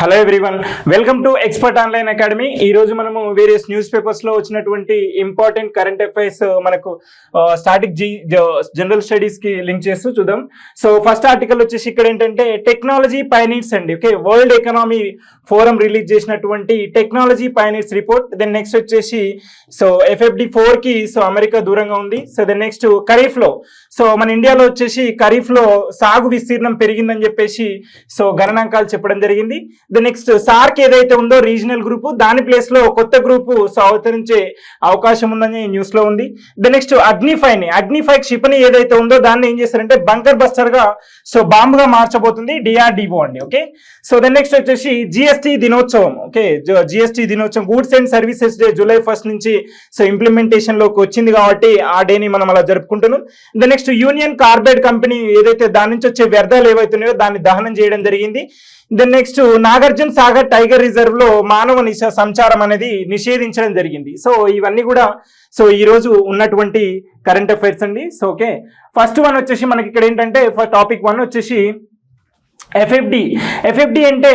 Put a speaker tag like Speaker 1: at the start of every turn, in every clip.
Speaker 1: Hello everyone, welcome to expert online academy. ఈ రోజు మనము వేరియస్ న్యూస్ పేపర్స్ లో వచ్చినటువంటి ఇంపార్టెంట్ కరెంట్ అఫైర్స్ మనకు స్టాటిక్ జనరల్ స్టడీస్ కి లింక్ చేస్తూ చూద్దాం. సో ఫస్ట్ ఆర్టికల్ వచ్చేసి ఇక్కడ ఏంటంటే టెక్నాలజీ పైనీర్స్ అండి. Okay, world economy forum release చేసినటువంటి technology pioneers report. Then next వచ్చేసి సో FFD4 కి సో అమెరికా దూరంగా ఉంది. సో దెన్ నెక్స్ట్ ఖరీఫ్ లో సో మన ఇండియాలో వచ్చేసి ఖరీఫ్ లో సాగు విస్తీర్ణం పెరిగిందని చెప్పేసి సో గణనాంకాలు చెప్పడం జరిగింది. ద నెక్స్ట్ సార్క్ ఏదైతే ఉందో రీజనల్ గ్రూప్, దాని ప్లేస్ లో కొత్త గ్రూప్ సో అవతరించే అవకాశం ఉందని న్యూస్ లో ఉంది. ద నెక్స్ట్ అగ్నిఫై క్షిపణి ఏదైతే ఉందో దాన్ని ఏం చేస్తారంటే బంకర్ బస్టర్ గా సో బాంబుగా మార్చబోతుంది DRDO అండి. ఓకే, సో దెన్ నెక్స్ట్ వచ్చేసి GST దినోత్సవం. ఓకే, GST దినోత్సవం goods and services day July 1 నుంచి సో ఇంప్లిమెంటేషన్ లోకి వచ్చింది కాబట్టి ఆ డేని మనం అలా జరుపుకుంటున్నాం. The next union carbide company ఏదైతే దాని నుంచి వచ్చే వ్యర్థాలు ఏవైతున్నాయో దాన్ని దహనం చేయడం జరిగింది. Then next Nagarjuna Sagar tiger reserve లో మానవ సంచారం అనేది నిషేధించడం జరిగింది. సో ఇవన్నీ కూడా సో ఈ రోజు ఉన్నటువంటి కరెంట్ అఫైర్స్ అండి. సో ఓకే, ఫస్ట్ వన్ వచ్చేసి మనకి ఇక్కడ ఏంటంటే టాపిక్ 1 వచ్చేసి FFD అంటే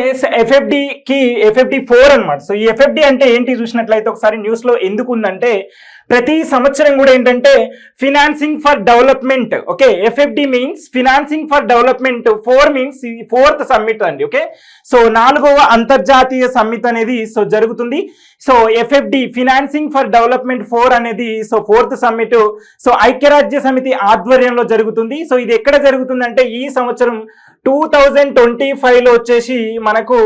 Speaker 1: FFD4 అనమాట. సో ఈ FFD అంటే ఏంటి చూసినట్లయితే ఒకసారి న్యూస్ లో ఎందుకు ఉందంటే ప్రతి సంవత్సరం కూడా ఏంటంటే financing for development. Okay, FFD means financing for development, 4 means 4th summit అండి. ఓకే, సో 4వ అంతర్జాతీయ సమ్మిట్ అనేది సో జరుగుతుంది. So FFD financing for development 4 అనేది సో 4th సమ్మిట్ సో ఐక్యరాజ్య సమితి ఆధ్వర్యంలో జరుగుతుంది. సో ఇది ఎక్కడ జరుగుతుందంటే ఈ సంవత్సరం 2025లో వచ్చేసి మనకు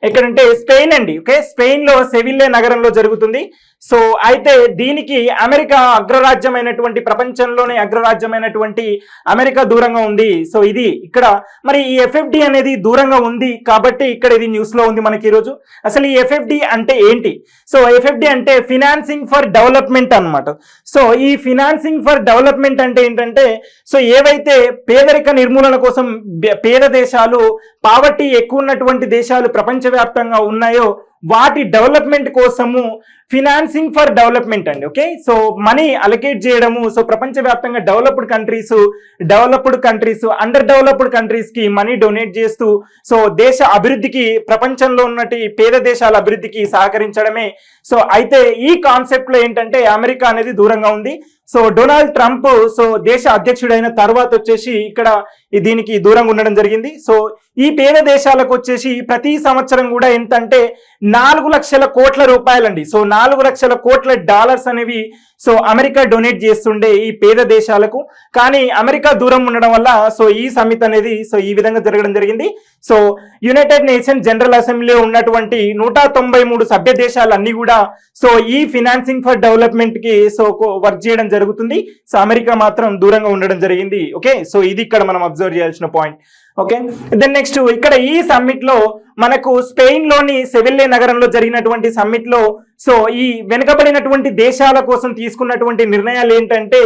Speaker 1: ఎక్కడంటే స్పెయిన్ అండి. ఓకే, స్పెయిన్ లో సెవిల్లే నగరంలో జరుగుతుంది. సో అయితే దీనికి అమెరికా అగ్రరాజ్యమైనటువంటి ప్రపంచంలోనే అగ్రరాజ్యమైనటువంటి అమెరికా దూరంగా ఉంది. సో ఇది ఇక్కడ మరి ఈ FFD అనేది దూరంగా ఉంది కాబట్టి ఇక్కడ ఇది న్యూస్ లో ఉంది మనకి ఈరోజు. అసలు ఈ FFD అంటే ఏంటి? సో FFD అంటే ఫినాన్సింగ్ ఫర్ డెవలప్మెంట్ అన్నమాట. సో ఈ ఫినాన్సింగ్ ఫర్ డెవలప్మెంట్ అంటే ఏంటంటే సో ఏవైతే పేదరిక నిర్మూలన కోసం పేద దేశాలు, పావర్టీ ఎక్కువ ఉన్నటువంటి దేశాలు ప్రపంచవ్యాప్తంగా ఉన్నాయో వాటి డెవలప్మెంట్ కోసము ఫినాన్సింగ్ ఫర్ డెవలప్మెంట్ అండి. ఓకే, సో మనీ అలొకేట్ చేయడము. సో ప్రపంచవ్యాప్తంగా developed countries under developed countries కి మనీ డొనేట్ చేస్తూ సో దేశ అభివృద్ధికి, ప్రపంచంలో ఉన్నటి పేద దేశాల అభివృద్ధికి సహకరించడమే. సో అయితే ఈ కాన్సెప్ట్ లో ఏంటంటే అమెరికా అనేది దూరంగా ఉంది. సో డొనాల్డ్ ట్రంప్ సో దేశ అధ్యక్షుడైన తర్వాత వచ్చేసి ఇక్కడ దీనికి దూరంగా ఉండడం జరిగింది. సో ఈ పేద దేశాలకు వచ్చేసి ప్రతి సంవత్సరం కూడా ఎంత అంటే 4 లక్షల కోట్ల రూపాయలండి. సో 4 లక్షల కోట్ల డాలర్స్ అనేవి సో అమెరికా డొనేట్ చేస్తుండే ఈ పేద దేశాలకు. కానీ అమెరికా దూరం ఉండడం వల్ల సో ఈ సమిట్ అనేది సో ఈ విధంగా జరగడం జరిగింది. సో యునైటెడ్ నేషన్ జనరల్ అసెంబ్లీలో ఉన్నటువంటి 193 సభ్య దేశాలన్నీ కూడా సో ఈ ఫినాన్సింగ్ ఫర్ డెవలప్మెంట్ కి సో వర్క్ చేయడం జరుగుతుంది. సో అమెరికా మాత్రం దూరంగా ఉండడం జరిగింది. ఓకే, సో ఇది ఇక్కడ మనం అబ్జర్వ్ చేయాల్సిన పాయింట్. ఓకే, దెన్ నెక్స్ట్ ఇక్కడ ఈ సమ్మిట్ లో మనకు స్పెయిన్ లోని సెవిల్లే నగరంలో జరిగినటువంటి సమ్మిట్ లో సో ఈ వెనుకబడినటువంటి దేశాల కోసం తీసుకున్నటువంటి నిర్ణయాలు ఏంటంటే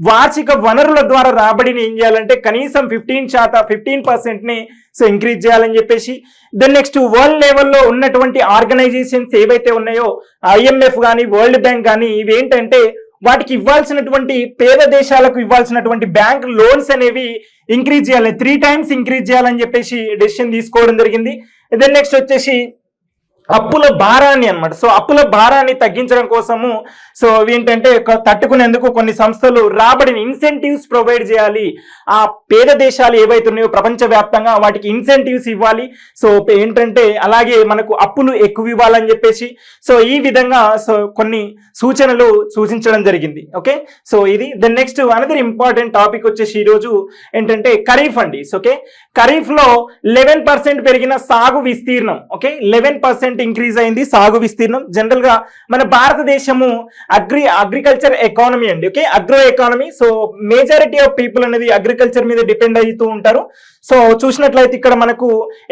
Speaker 1: వార్షిక వనరుల ద్వారా రాబడిని ఏం చేయాలంటే కనీసం 15% ని సో ఇంక్రీజ్ చేయాలని చెప్పేసి. దెన్ నెక్స్ట్ వరల్డ్ లెవెల్లో ఉన్నటువంటి ఆర్గనైజేషన్స్ ఏవైతే ఉన్నాయో IMF కానీ వరల్డ్ బ్యాంక్ కానీ ఇవి ఏంటంటే వాటికి ఇవ్వాల్సినటువంటి పేద దేశాలకు ఇవ్వాల్సినటువంటి బ్యాంక్ లోన్స్ అనేవి ఇంక్రీజ్ చేయాలి, 3 times ఇంక్రీజ్ చేయాలని చెప్పేసి డెసిషన్ తీసుకోవడం జరిగింది. దెన్ నెక్స్ట్ వచ్చేసి అప్పుల భారాన్ని అన్నమాట. సో అప్పుల భారాన్ని తగ్గించడం కోసము సో ఏంటంటే తట్టుకునేందుకు కొన్ని సంస్థలు రాబడిని ఇన్సెంటివ్స్ ప్రొవైడ్ చేయాలి. ఆ పేద దేశాలు ఏవైతే ఉన్నాయో ప్రపంచవ్యాప్తంగా వాటికి ఇన్సెంటివ్స్ ఇవ్వాలి. సో ఏంటంటే అలాగే మనకు అప్పులు ఎక్కువ ఇవ్వాలని చెప్పేసి సో ఈ విధంగా సో కొన్ని సూచనలు సూచించడం జరిగింది. ఓకే, సో ఇది. Then next another important topic వచ్చేసి ఈరోజు ఏంటంటే ఖరీఫ్ అండి. ఓకే, ఖరీఫ్ లో 11% పెరిగిన సాగు విస్తీర్ణం. ఓకే, 11% ఇంక్రీజ్ అయింది సాగు విస్తీర్ణం. జనరల్ గా మన భారతదేశము అగ్రికల్చర్ ఎకానమీ అండి. Okay, agro economy. So majority of people అనేది అగ్రికల్చర్ మీద డిపెండ్ అవుతూ ఉంటారు. సో చూసినట్లయితే ఇక్కడ మనకు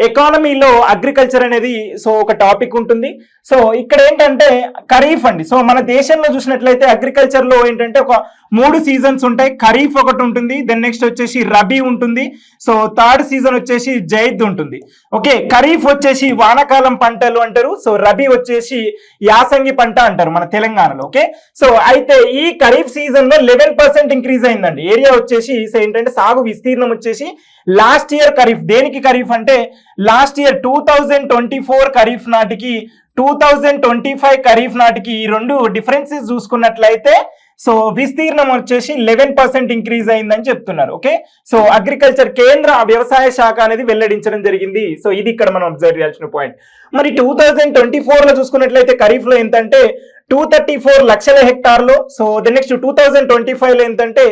Speaker 1: ఎకానమీలో అగ్రికల్చర్ అనేది సో ఒక టాపిక్ ఉంటుంది. సో ఇక్కడ ఏంటంటే ఖరీఫ్ అండి. సో మన దేశంలో చూసినట్లయితే అగ్రికల్చర్ లో ఏంటంటే ఒక 3 సీజన్స్ ఉంటాయి. ఖరీఫ్ ఒకటి ఉంటుంది, దెన్ నెక్స్ట్ వచ్చేసి రబీ ఉంటుంది, సో 3rd సీజన్ వచ్చేసి జైద్ ఉంటుంది. ఓకే, ఖరీఫ్ వచ్చేసి వానాకాలం పంటలు అంటారు, సో రబీ వచ్చేసి యాసంగి పంట అంటారు మన తెలంగాణలో. ఓకే, సో అయితే ఈ ఖరీఫ్ సీజన్ లో 11% ఇంక్రీజ్ అయిందండి ఏరియా వచ్చేసి. సో ఏంటంటే సాగు విస్తీర్ణం వచ్చేసి లాస్ట్ లాస్ట్ ఇయర్ ఖరీఫ్, దేనికి ఖరీఫ్ అంటే లాస్ట్ ఇయర్ 2024 ఖరీఫ్ నాటికి 2025 ఖరీఫ్ నాటికి ఈ రెండు డిఫరెన్సెస్ చూసుకున్నట్లయితే సో విస్తీర్ణం వచ్చేసి 11% ఇంక్రీజ్ అయిందని చెప్తున్నారు. ఓకే, సో అగ్రికల్చర్ కేంద్ర వ్యవసాయ శాఖ అనేది వెల్లడించడం జరిగింది. సో ఇది ఇక్కడ మనం అబ్జర్వ్ చేయాల్సిన పాయింట్. మరి 2024 లో చూసుకున్నట్లయితే ఖరీఫ్ లో ఎంతంటే 234 లక్షల హెక్టార్లు. సో ద నెక్స్ట్ 2025 లో ఎంతంటే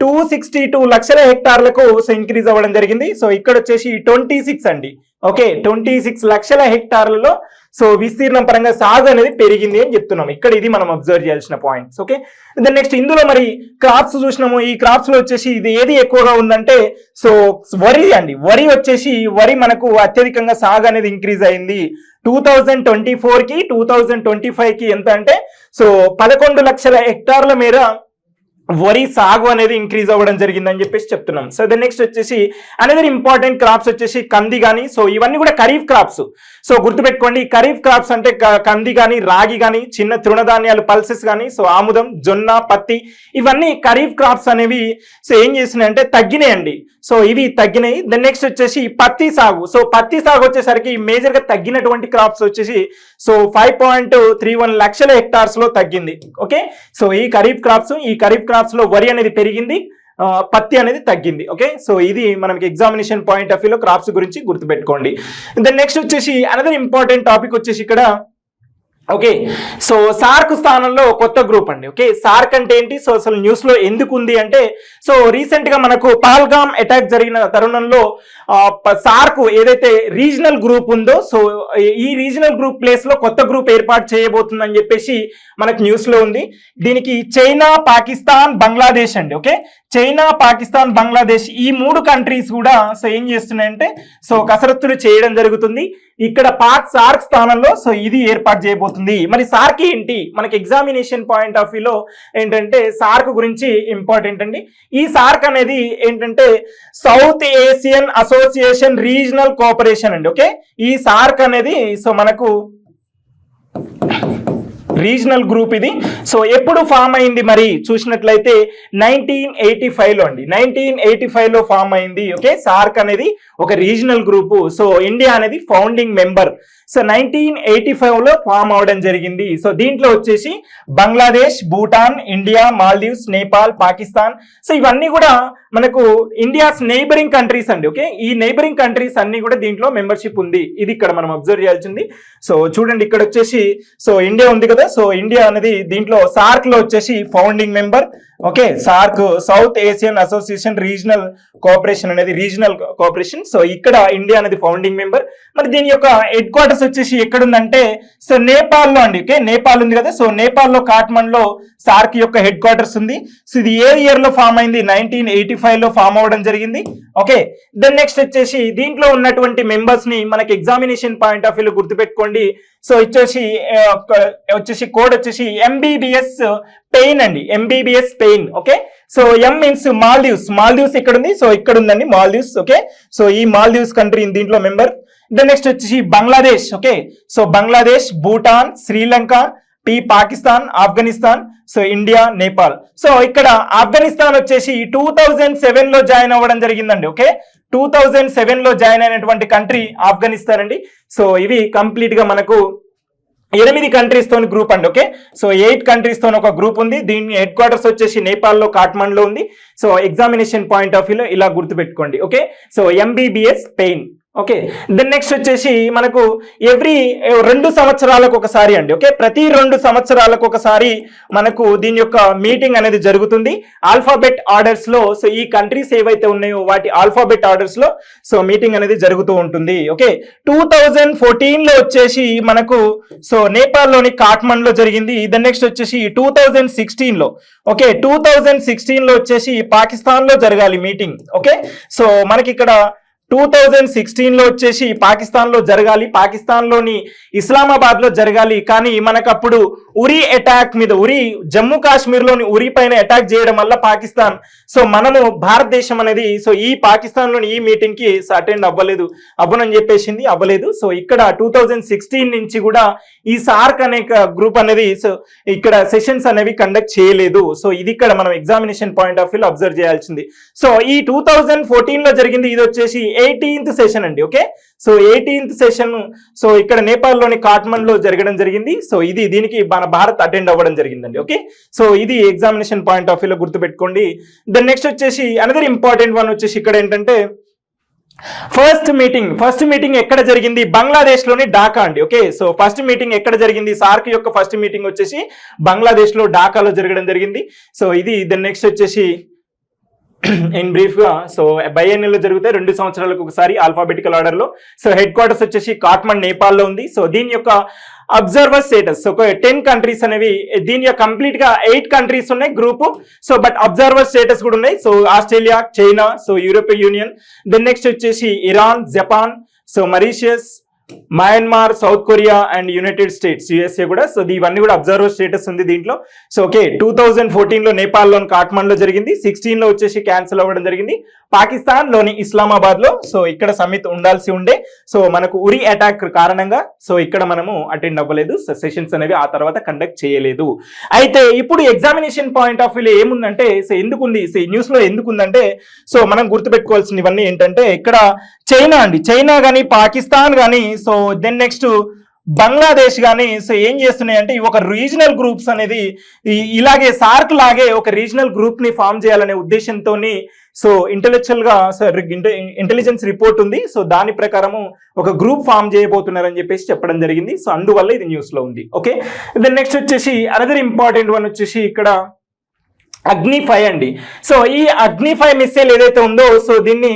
Speaker 1: 262 లక్షల హెక్టార్లకు సో ఇంక్రీజ్ అవ్వడం జరిగింది. సో ఇక్కడ వచ్చేసి 26 అండి. ఓకే, 26 లక్షల హెక్టార్లలో సో విస్తీర్ణం పరంగా సాగు అనేది పెరిగింది అని చెప్తున్నాం. ఇక్కడ ఇది మనం అబ్జర్వ్ చేయాల్సిన పాయింట్స్. ఓకే, దెన్ నెక్స్ట్ ఇందులో మరి క్రాప్స్ చూసినాము. ఈ క్రాప్స్ లో వచ్చేసి ఇది ఏది ఎక్కువగా ఉందంటే సో వరి అండి. వరి వచ్చేసి వరి మనకు అత్యధికంగా సాగు అనేది ఇంక్రీజ్ అయింది. 2024 కి 2025 కి ఎంత అంటే సో 11 లక్షల హెక్టార్ల మేర వరి సాగు అనేది ఇంక్రీజ్ అవ్వడం జరిగిందని చెప్పేసి చెప్తున్నాం. సో ద నెక్స్ట్ వచ్చేసి అనదర్ ఇంపార్టెంట్ క్రాప్స్ వచ్చేసి కంది కానీ. సో ఇవన్నీ కూడా ఖరీఫ్ క్రాప్స్. సో గుర్తుపెట్టుకోండి, ఖరీఫ్ క్రాప్స్ అంటే కంది కానీ, రాగి కానీ, చిన్న తృణధాన్యాలు పల్సెస్ కానీ, సో ఆముదం, జొన్న, పత్తి, ఇవన్నీ ఖరీఫ్ క్రాప్స్ అనేవి సో ఏం చేసినాయి అంటే తగ్గినాయండి. సో ఇవి తగ్గినాయి. ద నెక్స్ట్ వచ్చేసి పత్తి సాగు. సో పత్తి సాగు వచ్చేసరికి మేజర్ గా తగ్గినటువంటి క్రాప్స్ వచ్చేసి సో 5.31 లక్షల హెక్టార్స్ లో తగ్గింది. ఓకే, సో ఈ ఖరీఫ్ క్రాప్స్ లో వరి అనేది పెరిగింది, పత్తి అనేది తగ్గింది. ఓకే, సో ఇది మనకి ఎగ్జామినేషన్ పాయింట్ ఆఫ్ వ్యూలో క్రాప్స్ గురించి గుర్తుపెట్టుకోండి. దెన్ నెక్స్ట్ వచ్చేసి అనదర్ ఇంపార్టెంట్ టాపిక్ వచ్చేసి ఇక్కడ ఓకే, సో సార్క్ స్థానంలో కొత్త గ్రూప్ అండి. ఓకే, సార్క్ అంటే ఏంటి, సో అసలు న్యూస్ లో ఎందుకు ఉంది అంటే సో రీసెంట్ గా మనకు పహల్గామ్ అటాక్ జరిగిన తరుణంలో సార్క్ ఏదైతే రీజనల్ గ్రూప్ ఉందో సో ఈ రీజనల్ గ్రూప్ ప్లేస్ లో కొత్త గ్రూప్ ఏర్పాటు చేయబోతుందని చెప్పేసి మనకు న్యూస్ లో ఉంది. దీనికి చైనా, పాకిస్తాన్, బంగ్లాదేశ్ అండి. ఓకే, చైనా, పాకిస్తాన్, బంగ్లాదేశ్ ఈ 3 కంట్రీస్ కూడా సో ఏం చేస్తున్నాయంటే సో కసరత్తులు చేయడం జరుగుతుంది. ఇక్కడ పాక్ సార్క్ స్థానంలో సో ఇది ఏర్పాటు చేయబోతుంది. మరి సార్క్ ఏంటి, మనకి ఎగ్జామినేషన్ పాయింట్ ఆఫ్ వ్యూలో ఏంటంటే సార్క్ గురించి ఇంపార్టెంట్ అండి. ఈ సార్క్ అనేది ఏంటంటే south Asian association regional cooperation అండి. ఓకే, ఈ సార్క్ అనేది సో మనకు రీజనల్ గ్రూప్ ఇది. సో ఎప్పుడు ఫామ్ అయింది మరి చూసినట్లయితే 1985 లో అండి. 1985 లో ఫామ్ అయింది. ఓకే, సార్క్ అనేది ఒక రీజనల్ గ్రూప్. సో ఇండియా అనేది ఫౌండింగ్ మెంబర్. సో 1985 లో ఫామ్ అవడం జరిగింది. సో దీంట్లో వచ్చేసి బంగ్లాదేశ్, భూటాన్, ఇండియా, మాల్దీవ్స్, నేపాల్, పాకిస్తాన్, సో ఇవన్నీ కూడా మనకు ఇండియాస్ నైబరింగ్ కంట్రీస్ అండి. ఓకే, ఈ నైబరింగ్ కంట్రీస్ అన్ని కూడా దీంట్లో మెంబర్షిప్ ఉంది. ఇది ఇక్కడ మనం అబ్జర్వ్ చేయాల్సింది. సో చూడండి, ఇక్కడ వచ్చేసి సో ఇండియా ఉంది కదా. సో ఇండియా అనేది దీంట్లో సార్క్ లో వచ్చేసి founding member. Okay, SAARC south Asian association regional cooperation అనేది రీజనల్ కోఆపరేషన్. సో ఇక్కడ ఇండియా అనేది ఫౌండింగ్ మెంబర్. మరి దీని యొక్క హెడ్ క్వార్టర్స్ వచ్చేసి ఎక్కడుందంటే సో నేపాల్ లో అండి. ఓకే, నేపాల్ ఉంది కదా. సో నేపాల్ లో కాఠ్మండ్ లో సార్క్ యొక్క హెడ్ క్వార్టర్స్ ఉంది. సో ఇది ఏ ఇయర్ లో ఫామ్ అయింది, 1985 లో ఫామ్ అవ్వడం జరిగింది. ఓకే, దెన్ నెక్స్ట్ వచ్చేసి దీంట్లో ఉన్నటువంటి మెంబర్స్ ని మనకి ఎగ్జామినేషన్ పాయింట్ ఆఫ్ వ్యూలో గుర్తుపెట్టుకోండి. సో వచ్చేసి కోడ్ వచ్చేసి MBBS పెయిన్ అండి, MBBS పెయిన్. Okay, so M means Maldives ఇక్కడ ఉంది. సో ఇక్కడ ఉందండి మాల్దీవ్స్. ఓకే, సో ఈ మాల్దీవ్స్ కంట్రీ దీంట్లో మెంబర్. దెన్ నెక్స్ట్ వచ్చేసి Bangladesh. Okay, so Bangladesh, Bhutan, Sri Lanka, Pakistan, Afghanistan, so India, Nepal. So ఇక్కడ ఆఫ్ఘనిస్తాన్ వచ్చేసి 2007 లో జాయిన్ అవ్వడం జరిగిందండి. ఓకే, 2007 లో జాయిన్ అయినటువంటి కంట్రీ ఆఫ్ఘనిస్తాన్ అండి. సో ఇవి కంప్లీట్ గా మనకు 8 కంట్రీస్ తోని గ్రూప్ అండి. ఓకే, సో 8 కంట్రీస్ తోని ఒక గ్రూప్ ఉంది. దీని హెడ్ క్వార్టర్స్ వచ్చేసి నేపాల్ లో కాఠ్మండ్ లో ఉంది. సో ఎగ్జామినేషన్ పాయింట్ ఆఫ్ వ్యూలో ఇలా గుర్తుపెట్టుకోండి. ఓకే, సో MBBS పెయిన్. ఓకే, దెన్ నెక్స్ట్ వచ్చేసి మనకు ఎవ్రీ 2 సంవత్సరాలకు ఒకసారి అండి. ఓకే, ప్రతి 2 సంవత్సరాలకు ఒకసారి మనకు దీని యొక్క మీటింగ్ అనేది జరుగుతుంది ఆల్ఫాబెట్ ఆర్డర్స్ లో. సో ఈ కంట్రీస్ ఏవైతే ఉన్నాయో వాటి ఆల్ఫాబెట్ ఆర్డర్స్ లో సో మీటింగ్ అనేది జరుగుతూ ఉంటుంది. ఓకే, 2014 లో వచ్చేసి మనకు సో నేపాల్ లోని కాఠ్మండ్ లో జరిగింది. దెన్ నెక్స్ట్ వచ్చేసి 2016 లో ఓకే 2016 లో వచ్చేసి పాకిస్తాన్ లో జరగాలి మీటింగ్. ఓకే, సో మనకి ఇక్కడ 2016లో వచ్చేసి పాకిస్తాన్లో జరగాలి, పాకిస్తాన్లోని ఇస్లామాబాద్లో జరగాలి. కానీ మనకు అప్పుడు ఉరీ అటాక్ మీద, జమ్మూ కాశ్మీర్లోని ఉరీ పైన అటాక్ చేయడం వల్ల పాకిస్తాన్, సో మనము భారతదేశం అనేది సో ఈ పాకిస్తాన్లోని ఈ మీటింగ్కి అటెండ్ అవ్వనని చెప్పేసింది, అవ్వలేదు. సో ఇక్కడ 2016 నుంచి కూడా ఈ సార్క్ అనే గ్రూప్ అనేది సో ఇక్కడ సెషన్స్ అనేవి కండక్ట్ చేయలేదు. సో ఇది ఇక్కడ మనం examination point of view observe చేయాల్సింది. సో ఈ 2014లో జరిగింది, ఇది వచ్చేసి 18th సెషన్ అండి. Okay, so 18th session so ఇక్కడ నేపాల్లోని కాఠ్మండ్లో జరగడం జరిగింది. సో ఇది దీనికి మన భారత్ అటెండ్ అవ్వడం జరిగిందండి. ఓకే, సో ఇది ఎగ్జామినేషన్ పాయింట్ ఆఫ్ వ్యూలో గుర్తుపెట్టుకోండి. దెన్ నెక్స్ట్ వచ్చేసి అనదర్ ఇంపార్టెంట్ వన్ వచ్చేసి ఇక్కడ ఏంటంటే ఫస్ట్ మీటింగ్ ఎక్కడ జరిగింది? బంగ్లాదేశ్ లోని ఢాకా అండి. ఓకే, సో ఫస్ట్ మీటింగ్ ఎక్కడ జరిగింది? సార్క్ యొక్క ఫస్ట్ మీటింగ్ వచ్చేసి బంగ్లాదేశ్ లో ఢాకాలో జరగడం జరిగింది. సో ఇది దెన్ నెక్స్ట్ వచ్చేసి ఇన్ బ్రీఫ్ గా సో బైఎన్ఎల్లో జరుగుతాయి 2 సంవత్సరాలకు ఒకసారి ఆల్ఫాబెటికల్ ఆర్డర్ లో. సో హెడ్ క్వార్టర్స్ వచ్చేసి కాఠ్మండ్ నేపాల్లో ఉంది. సో దీని యొక్క అబ్జర్వర్ స్టేటస్ ఒక 10 కంట్రీస్ అనేవి, దీని యొక్క కంప్లీట్ గా 8 కంట్రీస్ ఉన్నాయి group. So but observer status కూడా ఉన్నాయి. So Australia, China, so European Union, then next వచ్చేసి Iran, Japan, so Mauritius, Myanmar, South Korea and United States USA కూడా. సో ఇవన్నీ కూడా అబ్జర్వర్ స్టేటస్ ఉంది దీంట్లో. సో ఓకే, 2014లో నేపాల్లో కాఠ్మండ్లో జరిగింది, 16లో వచ్చేసి క్యాన్సిల్ అవ్వడం జరిగింది పాకిస్తాన్ లోని ఇస్లామాబాద్ లో. సో ఇక్కడ సమిట్ ఉండాల్సి ఉండే, సో మనకు ఉరీ అటాక్ కారణంగా సో ఇక్కడ మనము అటెండ్ అవ్వలేదు, సెషన్స్ అనేవి ఆ తర్వాత కండక్ట్ చేయలేదు. అయితే ఇప్పుడు ఎగ్జామినేషన్ పాయింట్ ఆఫ్ వ్యూలో ఏముందంటే, సో ఎందుకుంది, సో న్యూస్ లో ఎందుకుందంటే సో మనం గుర్తుపెట్టుకోవాల్సినవన్నీ ఏంటంటే ఇక్కడ చైనా అండి, చైనా కానీ పాకిస్తాన్ కానీ సో దెన్ నెక్స్ట్ బంగ్లాదేశ్ కానీ సో ఏం చేస్తున్నాయి అంటే ఒక రీజనల్ గ్రూప్స్ అనేది ఇలాగే సార్క్ లాగే ఒక రీజనల్ గ్రూప్ ని ఫామ్ చేయాలనే ఉద్దేశంతో సో ఇంటెలిజెన్స్ రిపోర్ట్ ఉంది. సో దాని ప్రకారము ఒక గ్రూప్ ఫామ్ చేయబోతున్నారని చెప్పేసి చెప్పడం జరిగింది. సో అందువల్ల ఇది న్యూస్ లో ఉంది. ఓకే, దెన్ నెక్స్ట్ వచ్చేసి అనదర్ ఇంపార్టెంట్ వన్ వచ్చేసి ఇక్కడ అగ్ని-5 అండి. సో ఈ అగ్ని-5 మిస్సైల్ ఏదైతే ఉందో సో దీన్ని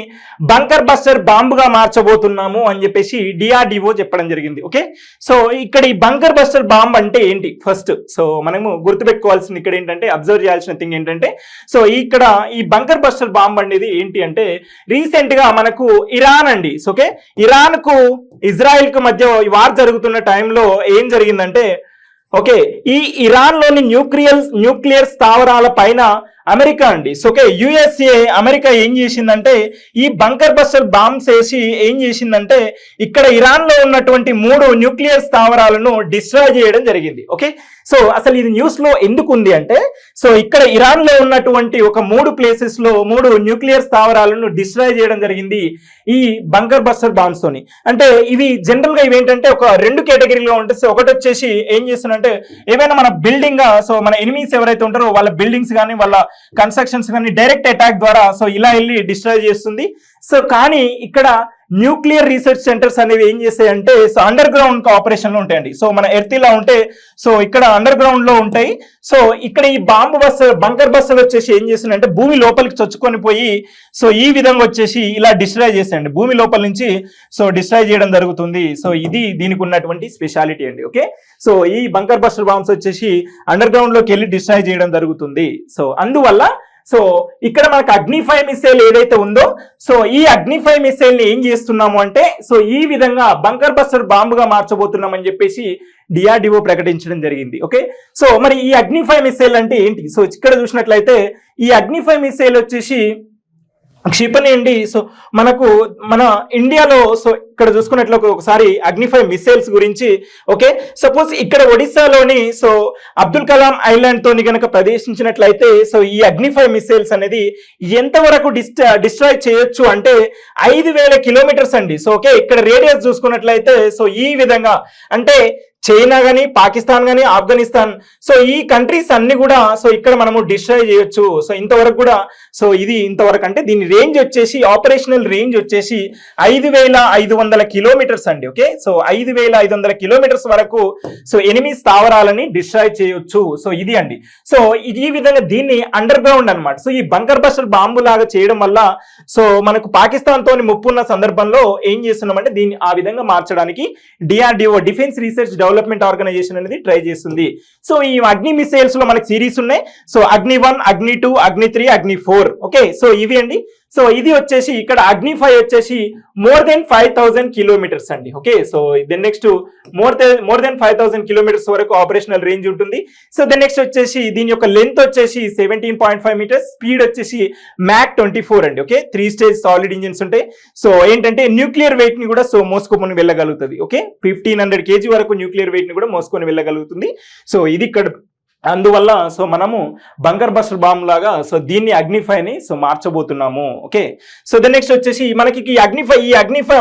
Speaker 1: బంకర్ బస్టర్ బాంబుగా మార్చబోతున్నాము అని చెప్పేసి డిఆర్డిఓ చెప్పడం జరిగింది. ఓకే, సో ఇక్కడ ఈ బంకర్ బస్టర్ బాంబ్ అంటే ఏంటి ఫస్ట్ సో మనము గుర్తుపెట్టుకోవాల్సింది ఇక్కడ ఏంటంటే అబ్జర్వ్ చేయాల్సిన థింగ్ ఏంటంటే సో ఇక్కడ ఈ బంకర్ బస్టర్ బాంబ్ అనేది ఏంటి అంటే రీసెంట్ గా మనకు ఇరాన్ అండి. సో ఓకే, ఇరాన్ కు ఇజ్రాయెల్ కు మధ్య వార్ జరుగుతున్న టైంలో ఏం జరిగిందంటే ఓకే ఈ ఇరాన్ లోని న్యూక్లియర్ స్థావరాల పైన అమెరికా అండి సో ఓకే యుఎస్ఏ అమెరికా ఏం చేసిందంటే ఈ బంకర్ బస్టర్ బాంబ్స్ వేసి ఏం చేసిందంటే ఇక్కడ ఇరాన్ లో ఉన్నటువంటి 3 న్యూక్లియర్ స్థావరాలను డిస్ట్రాయ్ చేయడం జరిగింది. ఓకే, సో అసలు ఇది న్యూస్ లో ఎందుకు ఉంది అంటే సో ఇక్కడ ఇరాన్ లో ఉన్నటువంటి ఒక 3 ప్లేసెస్ లో 3 న్యూక్లియర్ స్థావరాలను డిస్ట్రాయ్ చేయడం జరిగింది ఈ బంకర్ బస్టర్ బాంబ్స్ తోని. అంటే ఇవి జనరల్ గా ఇవేంటంటే ఒక 2 కేటగిరీలో ఉంటాయి. సో ఒకటి వచ్చేసి ఏం చేస్తున్నంటే ఏమైనా మన బిల్డింగ్ సో మన ఎనిమీస్ ఎవరైతే ఉంటారో వాళ్ళ బిల్డింగ్స్ కానీ వాళ్ళ కన్స్ట్రక్షన్స్ కానీ డైరెక్ట్ అటాక్ ద్వారా సో ఇలా వెళ్ళి డిస్ట్రాయ్ చేస్తుంది. సో కానీ ఇక్కడ న్యూక్లియర్ రీసెర్చ్ సెంటర్స్ అనేవి ఏం చేస్తాయంటే సో అండర్ గ్రౌండ్ ఆపరేషన్ లో ఉంటాయండి. సో మన ఎర్త్ ఇలా ఉంటే సో ఇక్కడ అండర్ గ్రౌండ్ లో ఉంటాయి. సో ఇక్కడ ఈ బంకర్ బస్సులు వచ్చేసి ఏం చేస్తున్నాయంటే భూమి లోపలికి చొచ్చుకొని పోయి సో ఈ విధంగా వచ్చేసి ఇలా డిస్ట్రాయ్ చేసేయండి, భూమి లోపల నుంచి సో డిస్ట్రాయ్ చేయడం జరుగుతుంది. సో ఇది దీనికి ఉన్నటువంటి స్పెషాలిటీ అండి. ఓకే, సో ఈ బంకర్ బస్టర్ బాంబ్స్ వచ్చేసి అండర్ గ్రౌండ్ లోకి వెళ్ళి డిస్ట్రాయ్ చేయడం జరుగుతుంది. సో అందువల్ల సో ఇక్కడ మనకు అగ్ని-5 మిసైల్ ఏదైతే ఉందో సో ఈ అగ్ని-5 మిసైల్ ని ఏం చేస్తున్నాము అంటే సో ఈ విధంగా బంకర్ బస్టర్ బాంబుగా మార్చబోతున్నాం అని చెప్పేసి డిఆర్డిఓ ప్రకటించడం జరిగింది. ఓకే, సో మరి ఈ అగ్ని-5 మిసైల్ అంటే ఏంటి? సో ఇక్కడ చూసినట్లయితే ఈ అగ్ని-5 మిసైల్ వచ్చేసి క్షిపణి అండి. సో మన ఇండియాలో సో ఇక్కడ చూసుకున్నట్లయితే ఒకసారి అగ్ని-5 మిసైల్స్ గురించి ఓకే సపోజ్ ఇక్కడ ఒడిస్సాలోని సో అబ్దుల్ కలాం ఐలాండ్ తోని కనుక ప్రవేశించినట్లయితే సో ఈ అగ్ని-5 మిసైల్స్ అనేది ఎంతవరకు డిస్ట్రాయ్ చేయొచ్చు అంటే 5000 కిలోమీటర్స్ అండి. సో ఓకే ఇక్కడ రేడియస్ చూసుకున్నట్లయితే సో ఈ విధంగా అంటే చైనా కానీ పాకిస్తాన్ కానీ ఆఫ్ఘనిస్తాన్ సో ఈ కంట్రీస్ అన్ని కూడా సో ఇక్కడ మనము డిస్ట్రాయ్ చేయొచ్చు. సో ఇంతవరకు కూడా సో ఇది ఇంతవరకు అంటే దీని రేంజ్ వచ్చేసి ఆపరేషనల్ రేంజ్ వచ్చేసి 5500 కిలోమీటర్స్ అండి. ఓకే, సో 5500 కిలోమీటర్స్ వరకు సో ఎనిమీ స్థావరాలని డిస్ట్రాయ్ చేయొచ్చు. సో ఇది అండి. సో ఈ విధంగా దీన్ని అండర్ గ్రౌండ్ అనమాట. సో ఈ బంకర్ బస్టర్ బాంబు లాగా చేయడం వల్ల సో మనకు పాకిస్తాన్ తోని ముప్పు ఉన్న సందర్భంలో ఏం చేస్తున్నామంటే దీన్ని ఆ విధంగా మార్చడానికి DRDO defence research development organisation అనేది ట్రై చేస్తుంది. సో ఈ అగ్ని మిసైల్స్ లో మనకి సిరీస్ ఉన్నాయి. So Agni, Agni, Agni, Agni. Okay, so ఇవి అండి. సో ఇది వచ్చేసి ఇక్కడ అగ్నిఫై వచ్చేసి మోర్ దెన్ 5000 కిలోమీటర్స్ అండి. Okay, so then next more than 5000 kilometres వరకు ఆపరేషనల్ రేంజ్ ఉంటుంది. సో దెన్ నెక్స్ట్ వచ్చేసి దీని యొక్క లెంత్ వచ్చేసి 17.5 మీటర్స్, స్పీడ్ వచ్చేసి మ్యాక్ 24 అండి. ఓకే, 3 స్టేజ్ సాలిడ్ ఇంజిన్స్ ఉంటాయి. సో ఏంటంటే న్యూక్లియర్ వెయిట్ ని కూడా సో మోసుకొని వెళ్ళగలుగుతుంది. ఓకే, 1500 kg వరకు న్యూక్లియర్ వెయిట్ ని కూడా మోసుకొని వెళ్ళగలుగుతుంది. సో ఇది ఇక్కడ అందువల్ల సో మనము బంకర్ బస్టర్ బాంబ్ లాగా సో దీన్ని అగ్నిఫైని సో మార్చబోతున్నాము. ఓకే, సో ద నెక్స్ట్ వచ్చేసి మనకి ఈ అగ్నిఫై